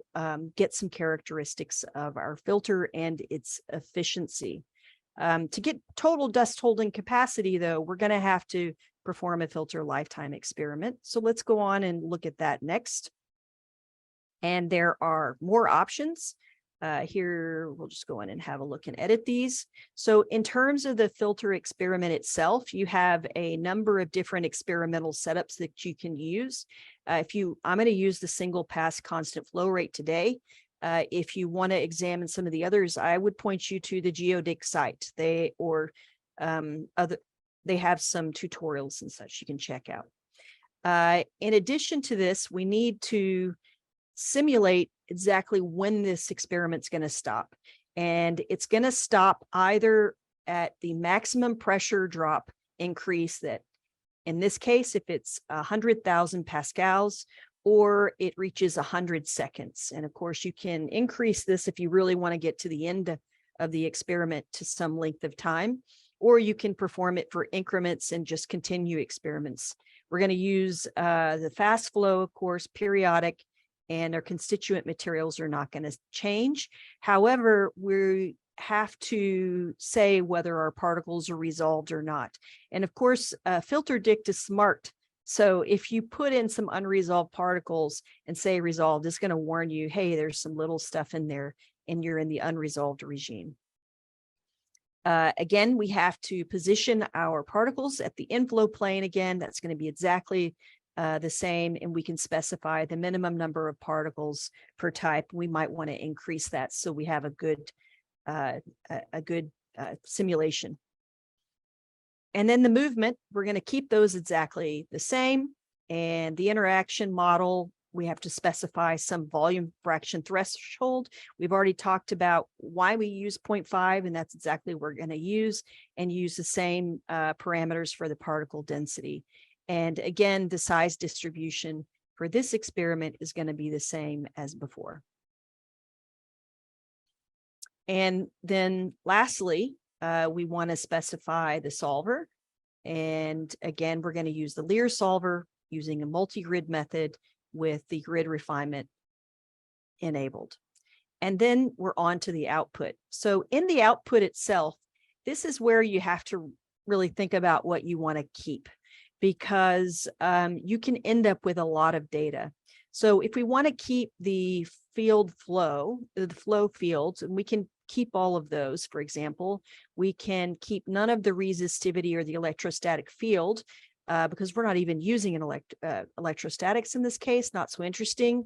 get some characteristics of our filter and its efficiency. To get total dust holding capacity, though, we're going to have to perform a filter lifetime experiment. So let's go on and look at that next. And there are more options. Here, we'll just go in and have a look and edit these. So in terms of the filter experiment itself, you have a number of different experimental setups that you can use. I'm going to use the single pass constant flow rate today. If you want to examine some of the others, I would point you to the Geodic site. They have some tutorials and such you can check out. In addition to this, we need to simulate exactly when this experiment's going to stop. And it's going to stop either at the maximum pressure drop increase that, in this case, if it's 100,000 pascals, or it reaches 100 seconds. And of course, you can increase this if you really want to get to the end of the experiment to some length of time, or you can perform it for increments and just continue experiments. We're going to use the fast flow, of course, periodic, and our constituent materials are not going to change. However, we have to say whether our particles are resolved or not. And of course, FilterDict is smart. So if you put in some unresolved particles and say resolved, it's going to warn you, hey, there's some little stuff in there and you're in the unresolved regime. Again, we have to position our particles at the inflow plane. Again, that's going to be exactly the same, and we can specify the minimum number of particles per type. We might want to increase that so we have a good simulation. And then the movement, we're going to keep those exactly the same. And the interaction model, we have to specify some volume fraction threshold. We've already talked about why we use 0.5, and that's exactly what we're going to use, and use the same parameters for the particle density. And again, the size distribution for this experiment is going to be the same as before. And then lastly, we want to specify the solver. And again, we're going to use the Lear solver using a multi-grid method with the grid refinement enabled. And then we're on to the output. So in the output itself, this is where you have to really think about what you want to keep, because you can end up with a lot of data. So if we want to keep the field flow, the flow fields, and we can keep all of those, for example, we can keep none of the resistivity or the electrostatic field because we're not even using an electrostatics in this case, not so interesting.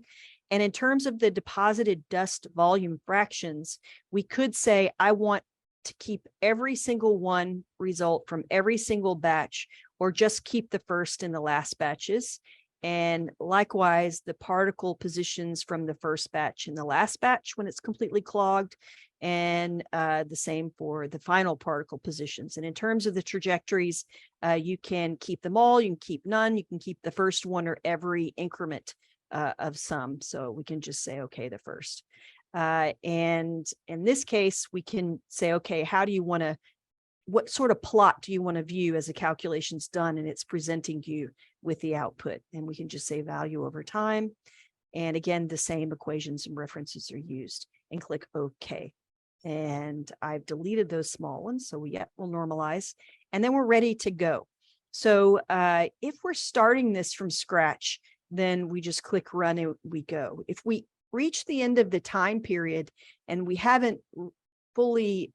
And in terms of the deposited dust volume fractions, we could say, I want to keep every single one result from every single batch, or just keep the first and the last batches. And likewise, the particle positions from the first batch and the last batch when it's completely clogged, and the same for the final particle positions. And in terms of the trajectories, you can keep them all, you can keep none, you can keep the first one or every increment of some. So we can just say, okay, the first. And in this case, we can say, okay, how do you want to, what sort of plot do you want to view as the calculation's done and it's presenting you with the output? And we can just say value over time. And again, the same equations and references are used, and click OK. And I've deleted those small ones. So we'll normalize, and then we're ready to go. So if we're starting this from scratch, then we just click run and we go. If we reach the end of the time period and we haven't fully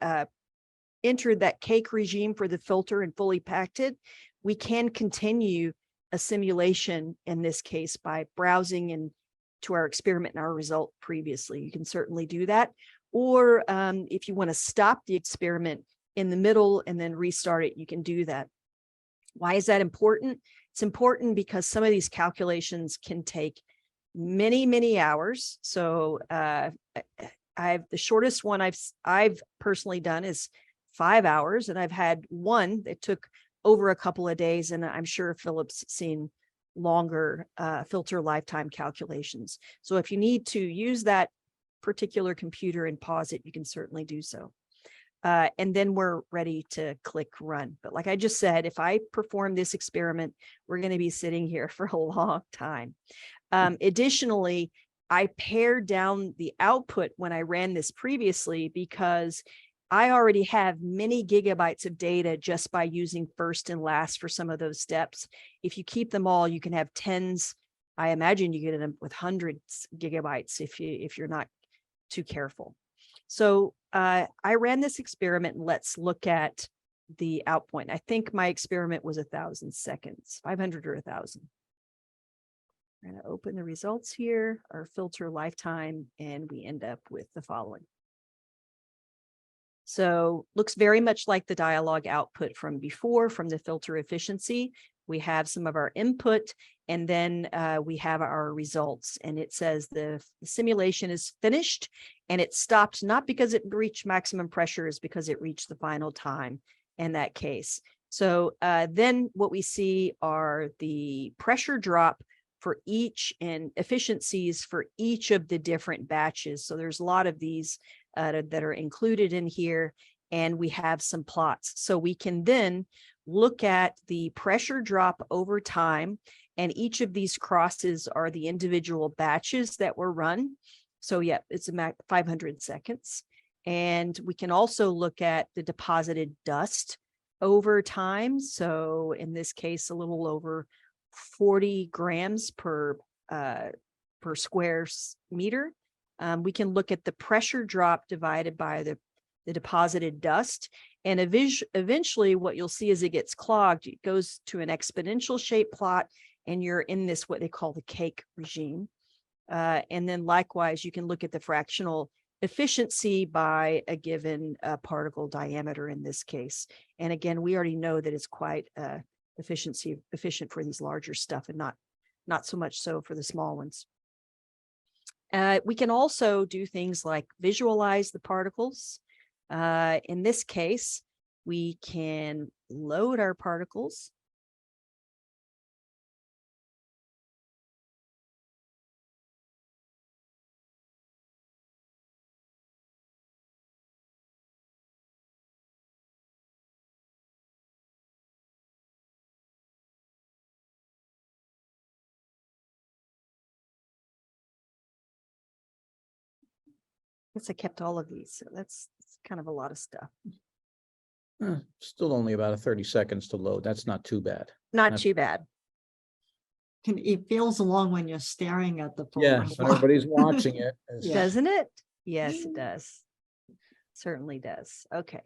entered that cake regime for the filter and fully packed it, we can continue a simulation, in this case, by browsing and to our experiment and our result previously. You can certainly do that. Or if you want to stop the experiment in the middle and then restart it, you can do that. Why is that important? It's important because some of these calculations can take many, many hours. So the shortest one I've personally done is 5 hours, and I've had one that took over a couple of days, and I'm sure Philip's seen longer filter lifetime calculations. So if you need to use that particular computer and pause it, you can certainly do so. And then we're ready to click run. But like I just said, if I perform this experiment, we're going to be sitting here for a long time. Additionally, I pared down the output when I ran this previously because I already have many gigabytes of data just by using first and last for some of those steps. If you keep them all, you can have tens. I imagine you get them with hundreds gigabytes if you're not too careful. So I ran this experiment and let's look at the out point. I think my experiment was 1,000 seconds, 500 or 1,000. We're going to open the results here, our filter lifetime, and we end up with the following. So looks very much like the dialog output from before, from the filter efficiency. We have some of our input, and then we have our results. And it says the simulation is finished, and it stopped not because it reached maximum pressure, is because it reached the final time in that case. So then what we see are the pressure drop for each and efficiencies for each of the different batches. So there's a lot of these that are included in here, and we have some plots. So we can then look at the pressure drop over time, and each of these crosses are the individual batches that were run. So yeah, it's a 500 seconds. And we can also look at the deposited dust over time. So in this case, a little over 40 grams per square meter. We can look at the pressure drop divided by the deposited dust. And eventually what you'll see is it gets clogged. It goes to an exponential shape plot, and you're in this, what they call the cake regime. And then likewise, you can look at the fractional efficiency by a given particle diameter in this case. And again, we already know that it's quite efficient for these larger stuff, and not so much so for the small ones. We can also do things like visualize the particles. In this case, we can load our particles. I kept all of these, so that's kind of a lot of stuff. Still only about 30 seconds to load. That's not too bad. Not too bad. It feels long when you're staring at the Yeah, progress when bar. everybody's watching it. Yeah. Doesn't it? Yes, it does. Certainly does. Okay.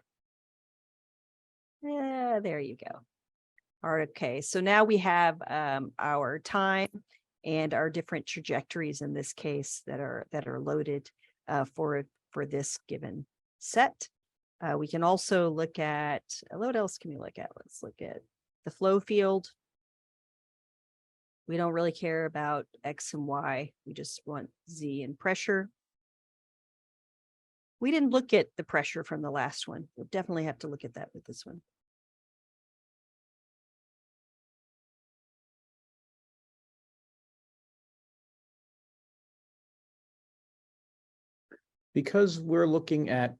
Yeah, there you go. All right. Okay. So now we have our time and our different trajectories in this case that are loaded for this given set. We can also look at, what else can we look at? Let's look at the flow field. We don't really care about X and Y. We just want Z and pressure. We didn't look at the pressure from the last one. We'll definitely have to look at that with this one. Because we're looking at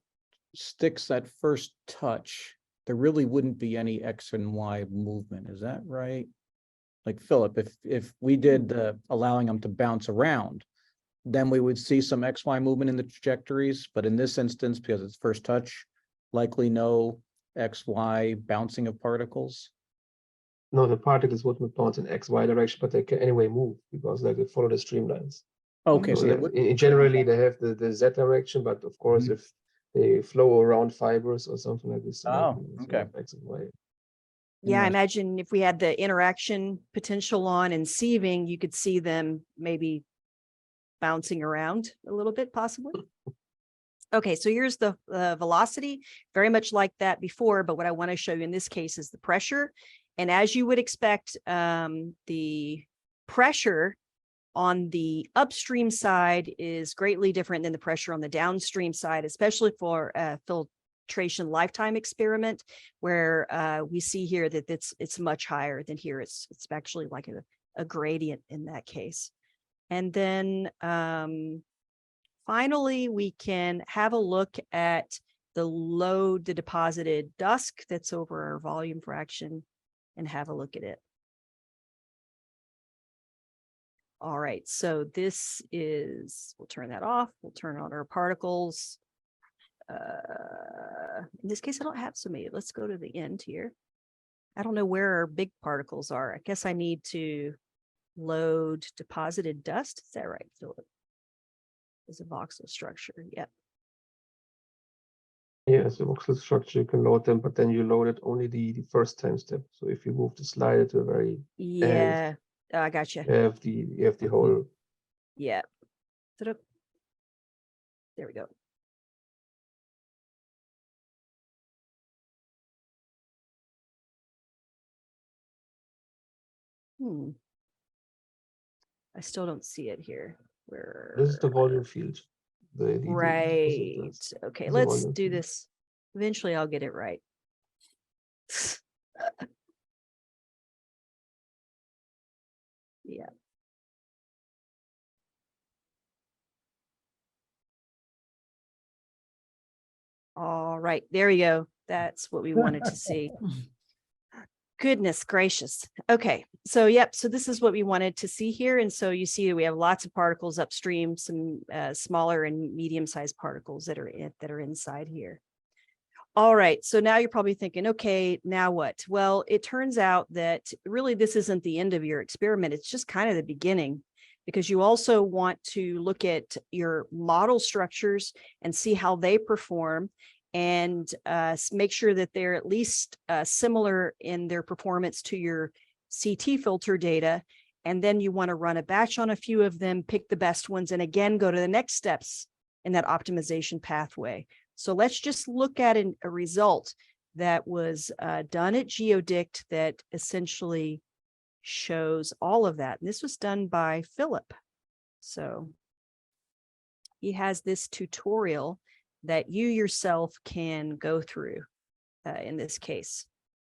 sticks that first touch, there really wouldn't be any X and Y movement. Is that right? Like Philip, if we did the allowing them to bounce around, then we would see some XY movement in the trajectories. But in this instance, because it's first touch, likely no XY bouncing of particles. No, the particles wouldn't bounce in XY direction, but they can anyway move because they follow the streamlines. Okay, So so they would. generally they have the Z direction, but of course Mhm. if they flow around fibers or something like this, Oh, okay. X and Y. Yeah, I Yeah. imagine if we had the interaction potential on and sieving, you could see them maybe bouncing around a little bit, possibly. Okay, so here's the velocity, very much like that before, but what I want to show you in this case is the pressure. And as you would expect, the pressure on the upstream side is greatly different than the pressure on the downstream side, especially for a filtration lifetime experiment, where we see here that it's much higher than here. It's actually like a gradient in that case. And then finally, we can have a look at the load, the deposited dust that's over our volume fraction, and have a look at it. All right, so this is, we'll turn that off. We'll turn on our particles. In this case, I don't have so many. Let's go to the end here. I don't know where our big particles are. I guess I need to load deposited dust. Is that right, Philip? Is a voxel structure. Yep. Yeah, so voxel structure, you can load them, but then you load it only the first time step. So if you move the slider to the very end, Yeah, I got you. you have the whole. Yeah. Ta-da. There we go. I still don't see it here. This is the Where? volume field. Right. Okay, the let's volume do field. this. Eventually I'll get it right. Yeah. All right, there we go. That's what we wanted to see. Goodness gracious. Okay, so yep, so this is what we wanted to see here. And so you see we have lots of particles upstream, some smaller and medium-sized particles that are inside here. All right, so now you're probably thinking, okay, now what? Well, it turns out that really this isn't the end of your experiment. It's just kind of the beginning, because you also want to look at your model structures and see how they perform, and make sure that they're at least similar in their performance to your CT filter data. And then you want to run a batch on a few of them, pick the best ones, and again, go to the next steps in that optimization pathway. So let's just look at a result that was done at GeoDict that essentially shows all of that. And this was done by Philip. So he has this tutorial that you yourself can go through in this case.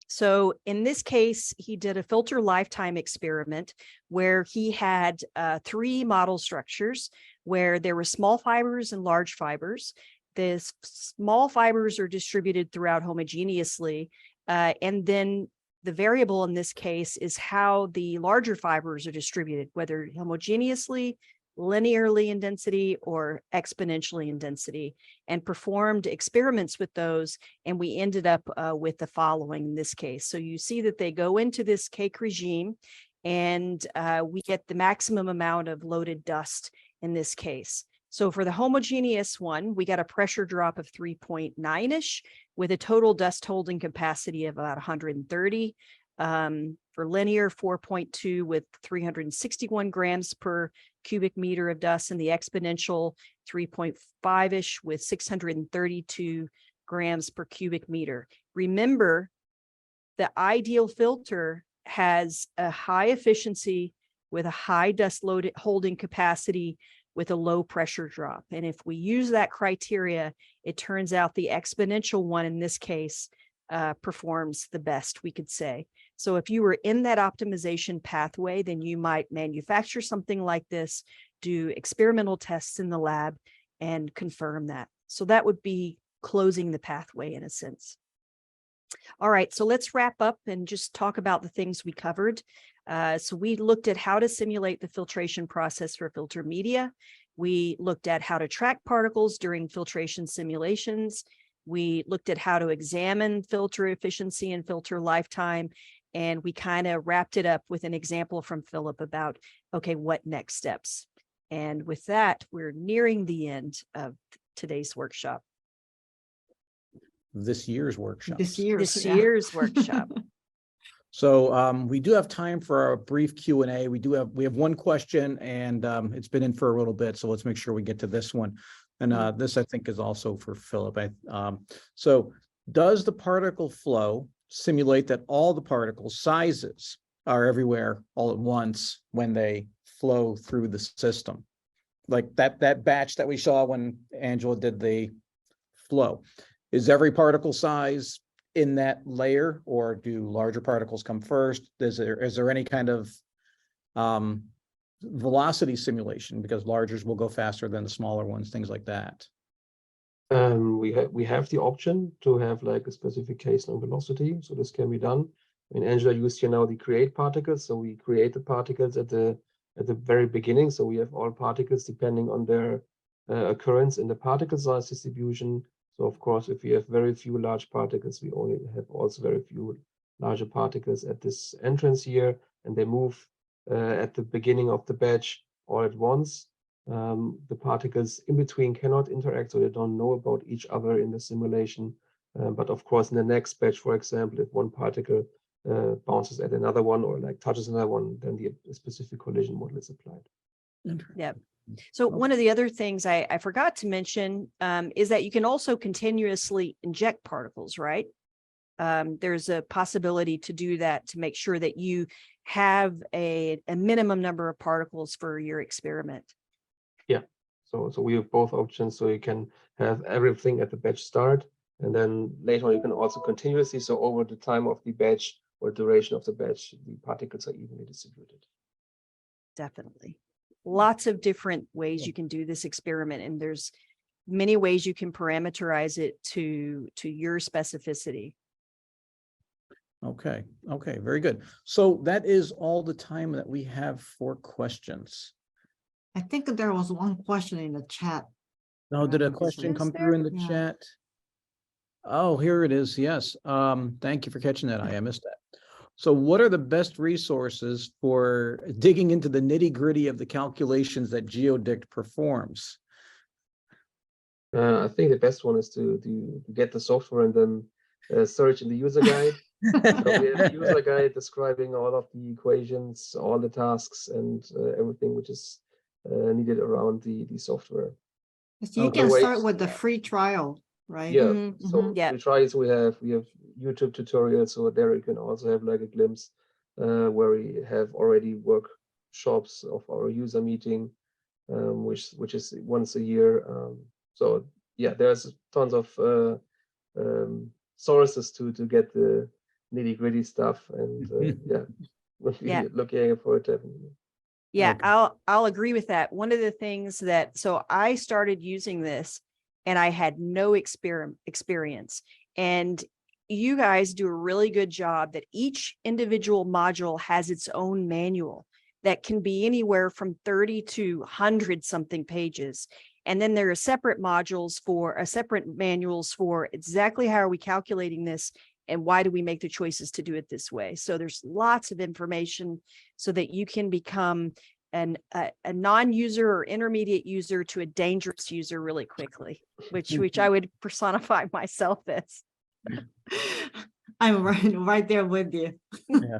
So in this case, he did a filter lifetime experiment where he had 3 model structures where there were small fibers and large fibers. The small fibers are distributed throughout homogeneously, and then the variable in this case is how the larger fibers are distributed, whether homogeneously, linearly in density, or exponentially in density, and performed experiments with those. And we ended up with the following in this case. So you see that they go into this cake regime, and we get the maximum amount of loaded dust in this case. So for the homogeneous one, we got a pressure drop of 3.9-ish with a total dust holding capacity of about 130. For linear, 4.2 with 361 grams per cubic meter of dust, and the exponential 3.5-ish with 632 grams per cubic meter. Remember, the ideal filter has a high efficiency with a high dust load holding capacity with a low pressure drop. And if we use that criteria, it turns out the exponential one in this case performs the best, we could say. So if you were in that optimization pathway, then you might manufacture something like this, do experimental tests in the lab, and confirm that. So that would be closing the pathway in a sense. All right, so let's wrap up and just talk about the things we covered. So we looked at how to simulate the filtration process for filter media. We looked at how to track particles during filtration simulations. We looked at how to examine filter efficiency and filter lifetime. And we kind of wrapped it up with an example from Philip about, okay, what next steps? And with that, we're nearing the end of today's workshop. This year's workshop. This year's workshop. So we do have time for a brief Q&A. We have one question, and it's been in for a little bit, so let's make sure we get to this one. And this, I think, is also for Philip. So does the particle flow simulate that all the particle sizes are everywhere all at once when they flow through the system? Like that batch that we saw when Angela did the flow. Is every particle size in that layer, or do larger particles come first? Is there any kind of velocity simulation, because largers will go faster than the smaller ones, things like that? We have the option to have like a specification on velocity, so this can be done. I mean, Angela used here now the create particles, so we create the particles at the very beginning. So we have all particles depending on their occurrence in the particle size distribution. So of course, if we have very few large particles, we only have also very few larger particles at this entrance here, and they move at the beginning of the batch all at once. The particles in between cannot interact, so they don't know about each other in the simulation. But of course, in the next batch, for example, if one particle bounces at another one or like touches another one, then the specific collision model is applied. Yep. So one of the other things I forgot to mention is that you can also continuously inject particles, right? There's a possibility to do that to make sure that you have a minimum number of particles for your experiment. Yeah, so we have both options. So you can have everything at the batch start, and then later on you can also continuously. So over the time of the batch or duration of the batch, the particles are evenly distributed. Definitely. Lots of different ways you can do this experiment, and there's many ways you can parameterize it to your specificity. Okay, okay, very good. So that is all the time that we have for questions. I think there was one question in the chat. Now, did a Is question come there? through in the Yeah. chat? Oh, here it is. Yes. Thank you for catching that. I missed that. So what are the best resources for digging into the nitty-gritty of the calculations that GeoDict performs? I think the best one is to get the software and then search in the user guide. So we have a user guide describing all of the equations, all the tasks, and everything which is needed around the software. You Okay. can Wait. start with the free trial, right? Yeah, Mhm, so yeah. we try. So we have YouTube tutorials, so there you can also have like a glimpse where we have already workshops of our user meeting, which is once a year. So yeah, there's tons of sources to get the nitty-gritty stuff, and yeah, Yeah. looking for it definitely. Yeah, Okay. I'll agree with that. One of the things that, so I started using this and I had no experience, and you guys do a really good job that each individual module has its own manual that can be anywhere from 30 to 100 something pages. And then there are separate modules for separate manuals for exactly how are we calculating this and why do we make the choices to do it this way. So there's lots of information so that you can become a non-user or intermediate user to a dangerous user really quickly, which I would personify myself as. I'm right there with you. Yeah.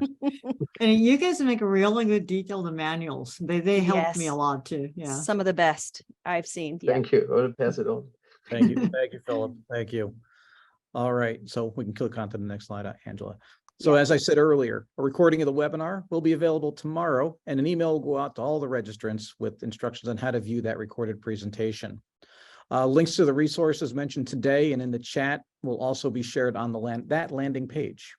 And you guys make really good detailed manuals. They helped me a Yes. lot too. Yeah. Some of the best I've seen. Yeah. Thank you. I'll pass it on. Thank you. Thank you, Philip. Thank you. All right, so we can click on to the next slide, Angela. So Yeah. as I said earlier, a recording of the webinar will be available tomorrow, and an email will go out to all the registrants with instructions on how to view that recorded presentation. Links to the resources mentioned today and in the chat will also be shared on that landing page.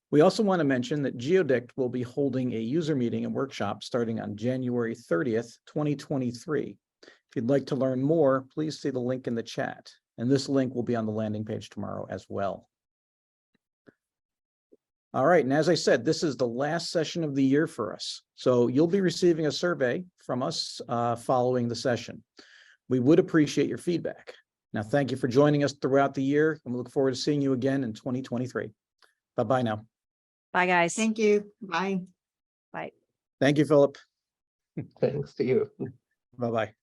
We also want to mention that GeoDict will be holding a user meeting and workshop starting on January 30th, 2023. If you'd like to learn more, please see the link in the chat. And this link will be on the landing page tomorrow as well. All right, and as I said, this is the last session of the year for us. So you'll be receiving a survey from us following the session. We would appreciate your feedback. Now, thank you for joining us throughout the year, and we look forward to seeing you again in 2023. Bye-bye now. Bye, guys. Thank you. Bye. Bye. Thank you, Philip. Thanks to you. Bye-bye.